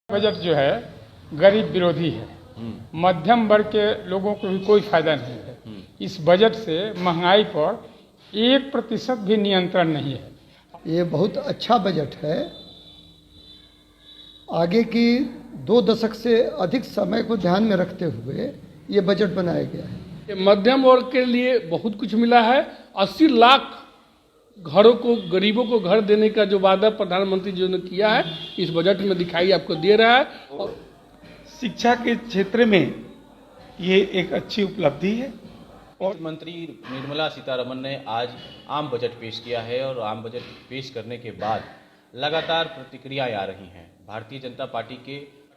Budget जो है गरीब विरोधी है। मध्यम वर्ग के लोगों को भी कोई फायदा नहीं है। इस बजट से महंगाई पर 1% भी नियंत्रण नहीं है। ये बहुत अच्छा बजट है। आगे की 2 दशक से अधिक समय को ध्यान में रखते हुए ये बजट बनाया गया है। मध्यम वर्ग के लिए बहुत कुछ मिला है। 80 लाख घरों को, गरीबों को घर देने का जो वादा प्रधानमंत्री जी ने किया है, इस बजट में दिखाई आपको दे रहा है। और शिक्षा के क्षेत्र में ये एक अच्छी उपलब्धि है। और मंत्री निर्मला सीतारमण ने आज आम बजट पेश किया है और आम बजट पेश करने के बाद लगातार प्रतिक्रियाएं आ रही हैं। भारतीय जनता पार्टी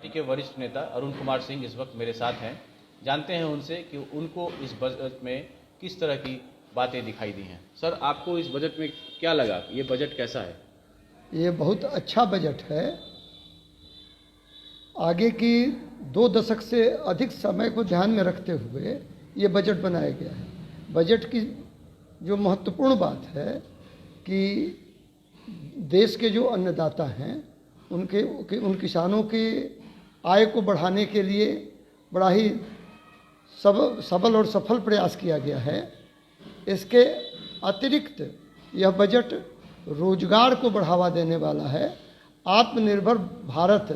के वरिष्ठ नेता अरुण कुमार सिंह इस वक्त मेरे साथ हैं। जानते हैं उनसे कि उनको इस बजट में किस तरह की बातें दिखाई दी हैं। सर, आपको इस बजट में क्या लगा? ये बजट कैसा है? ये बहुत अच्छा बजट है। आगे की 2 दशक से अधिक समय को ध्यान में रखते हुए ये बजट बनाया गया है। बजट की जो महत्वपूर्ण बात है कि देश के जो अन्नदाता हैं उन किसानों के आय को बढ़ाने के लिए बड़ा ही सबल और सफल प्रयास किया गया है। इसके अतिरिक्त यह बजट रोजगार को बढ़ावा देने वाला है। आत्मनिर्भर भारत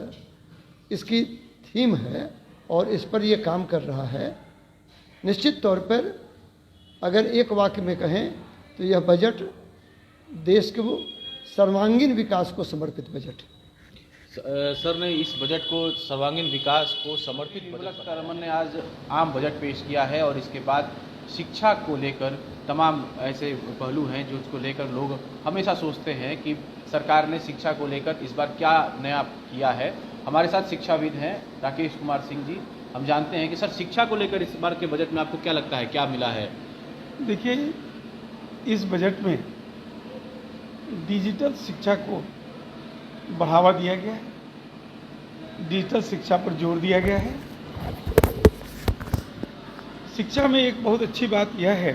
इसकी थीम है और इस पर यह काम कर रहा है। निश्चित तौर पर अगर एक वाक्य में कहें तो यह बजट देश के सर्वांगीण विकास को समर्पित बजट है। सर ने इस बजट को सर्वांगीण विकास को समर्पित निर्मला सीतारमण ने आज आम बजट पेश किया है और इसके बाद शिक्षा को लेकर तमाम ऐसे पहलू हैं जो उसको लेकर लोग हमेशा सोचते हैं कि सरकार ने शिक्षा को लेकर इस बार क्या नया किया है। हमारे साथ शिक्षाविद हैं राकेश कुमार सिंह जी। हम जानते हैं कि सर, शिक्षा को लेकर इस बार के बजट में आपको क्या लगता है, क्या मिला है? देखिए, इस बजट में डिजिटल शिक्षा को बढ़ावा दिया गया है। डिजिटल शिक्षा पर जोर दिया गया है। शिक्षा में एक बहुत अच्छी बात यह है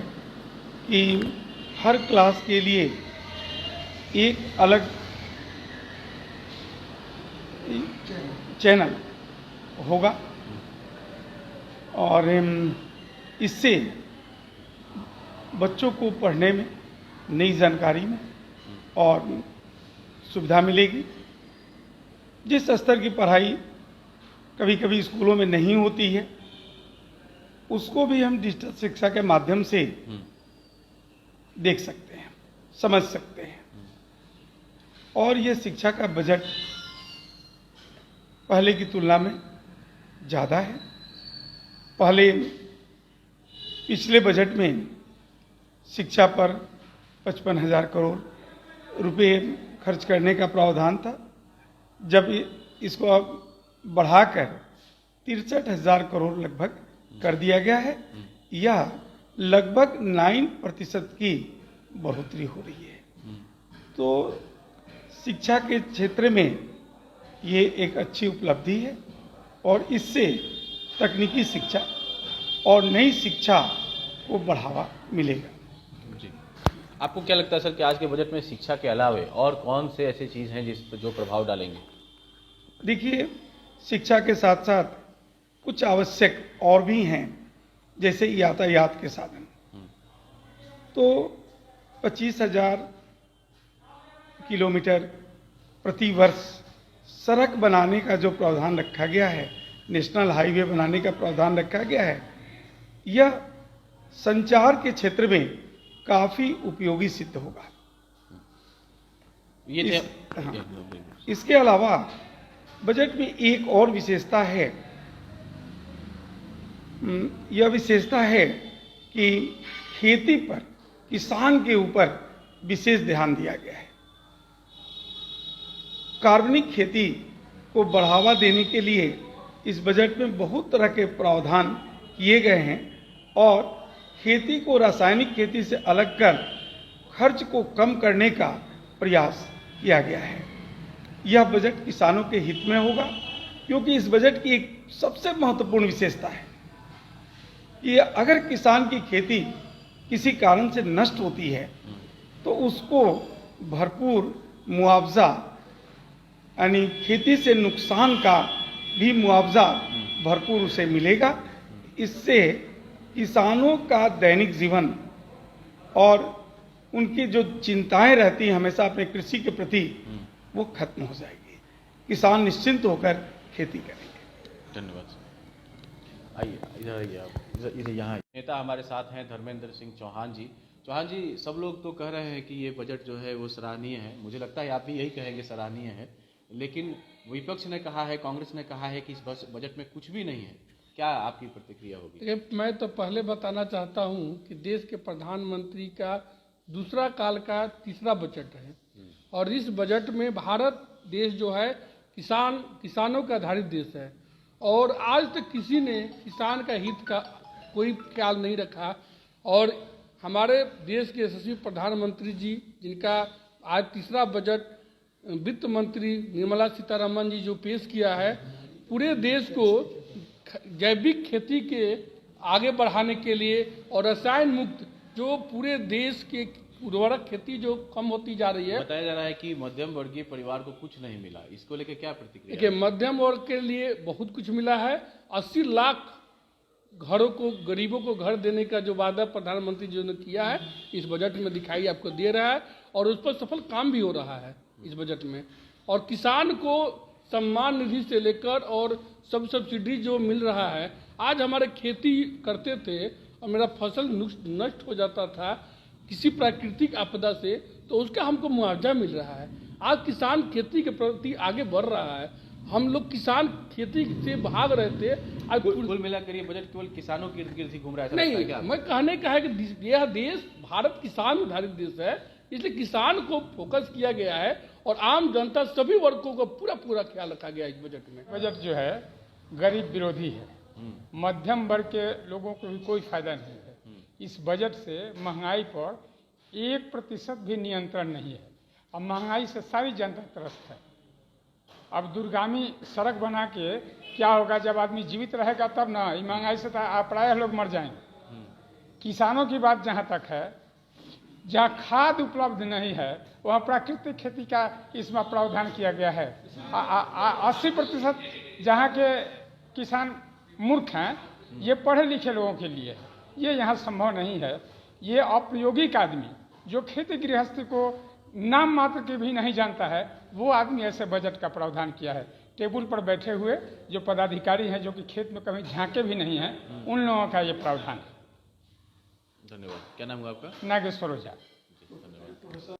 कि हर क्लास के लिए एक अलग चैनल होगा और इससे बच्चों को पढ़ने में, नई जानकारी में और सुविधा मिलेगी। जिस स्तर की पढ़ाई कभी कभी स्कूलों में नहीं होती है, उसको भी हम डिजिटल शिक्षा के माध्यम से देख सकते हैं, समझ सकते हैं। और ये शिक्षा का बजट पहले की तुलना में ज़्यादा है। पहले पिछले बजट में शिक्षा पर 55,000 करोड़ रुपए खर्च करने का प्रावधान था। जब इसको अब बढ़ाकर 63,000 करोड़ लगभग कर दिया गया है, यह लगभग 9% की बढ़ोतरी हो रही है। तो शिक्षा के क्षेत्र में ये एक अच्छी उपलब्धि है और इससे तकनीकी शिक्षा और नई शिक्षा को बढ़ावा मिलेगा। जी, आपको क्या लगता है सर कि आज के बजट में शिक्षा के अलावे और कौन से ऐसी चीज़ हैं जिस पर जो प्रभाव डालेंगे? देखिए, शिक्षा के साथ साथ कुछ आवश्यक और भी हैं, जैसे यातायात के साधन। तो 25,000 किलोमीटर प्रति वर्ष सड़क बनाने का जो प्रावधान रखा गया है, नेशनल हाईवे बनाने का प्रावधान रखा गया है, यह संचार के क्षेत्र में काफ़ी उपयोगी सिद्ध होगा। इसके अलावा बजट में एक और विशेषता है। यह विशेषता है कि खेती पर, किसान के ऊपर विशेष ध्यान दिया गया है। कार्बनिक खेती को बढ़ावा देने के लिए इस बजट में बहुत तरह के प्रावधान किए गए हैं और खेती को रासायनिक खेती से अलग कर खर्च को कम करने का प्रयास किया गया है। यह बजट किसानों के हित में होगा, क्योंकि इस बजट की एक सबसे महत्वपूर्ण विशेषता है कि अगर किसान की खेती किसी कारण से नष्ट होती है तो उसको भरपूर मुआवजा यानी खेती से नुकसान का भी मुआवजा भरपूर उसे मिलेगा। इससे किसानों का दैनिक जीवन और उनकी जो चिंताएं रहती हैं हमेशा अपने कृषि के प्रति, वो खत्म हो जाएगी। किसान निश्चिंत होकर खेती करेंगे। धन्यवाद। आइए इधर आइए आप, इधर यहाँ नेता हमारे साथ हैं धर्मेंद्र सिंह चौहान जी। चौहान जी, सब लोग तो कह रहे हैं कि ये बजट जो है वो सराहनीय है, मुझे लगता है आप भी यही कहेंगे सराहनीय है, लेकिन विपक्ष ने कहा है, कांग्रेस ने कहा है कि इस बजट में कुछ भी नहीं है। क्या आपकी प्रतिक्रिया होगी? देखिए, मैं तो पहले बताना चाहता हूं कि देश के प्रधानमंत्री का दूसरा काल का तीसरा बजट है और इस बजट में भारत देश जो है किसानों का आधारित देश है और आज तक किसी ने किसान का हित का कोई ख्याल नहीं रखा। और हमारे देश के यशस्वी प्रधानमंत्री जी, जिनका आज तीसरा बजट वित्त मंत्री निर्मला सीतारमण जी जो पेश किया है, पूरे देश को जैविक खेती के आगे बढ़ाने के लिए और रसायन मुक्त जो पूरे देश के उर्वरक खेती जो कम होती जा रही है। बताया जा रहा है कि मध्यम वर्गीय परिवार को कुछ नहीं मिला, इसको लेकर क्या प्रतिक्रिया? देखिए, मध्यम वर्ग के लिए बहुत कुछ मिला है। 80 लाख घरों को, गरीबों को घर देने का जो वादा प्रधानमंत्री जी ने किया है इस बजट में दिखाई आपको दे रहा है और उस पर सफल काम भी हो रहा है इस बजट में। और किसान को सम्मान निधि से लेकर और सब सब्सिडी जो मिल रहा है, आज हमारे खेती करते थे और मेरा फसल नष्ट हो जाता था किसी प्राकृतिक आपदा से, तो उसका हमको मुआवजा मिल रहा है। आज किसान खेती के प्रति आगे बढ़ रहा है। हम लोग किसान खेती से भाग रहे थे, आज कुल मिलाकर ये बजट केवल किसानों के इर्द गिर्द ही घूम रहा है, ऐसा लगता है क्या? नहीं, मैं कहने का है कि यह देश भारत किसान आधारित देश है, इसलिए किसान को फोकस किया गया है और आम जनता सभी वर्गों को पूरा ख्याल रखा गया है इस बजट में। बजट जो है गरीब विरोधी है, मध्यम वर्ग के लोगों को भी कोई फायदा नहीं है। इस बजट से महंगाई पर 1% भी नियंत्रण नहीं है। अब महंगाई से सारी जनता त्रस्त है। अब दूरगामी सड़क बना के क्या होगा? जब आदमी जीवित रहेगा तब ना, महंगाई से प्रायः लोग मर जाएंगे। किसानों की बात जहाँ तक है, जहाँ खाद उपलब्ध नहीं है वहाँ प्राकृतिक खेती का इसमें प्रावधान किया गया है। 80% जहाँ के किसान मूर्ख हैं, ये पढ़े लिखे लोगों के लिए ये यहाँ संभव नहीं है। ये अप्रायोगिक आदमी जो खेती गृहस्थी को नाम मात्र के भी नहीं जानता है, वो आदमी ऐसे बजट का प्रावधान किया है। टेबल पर बैठे हुए जो पदाधिकारी हैं, जो कि खेत में कभी झांके भी नहीं हैं, उन लोगों का ये प्रावधान है। धन्यवाद। क्या नाम है आपका? नागेश्वर ओझा। धन्यवाद।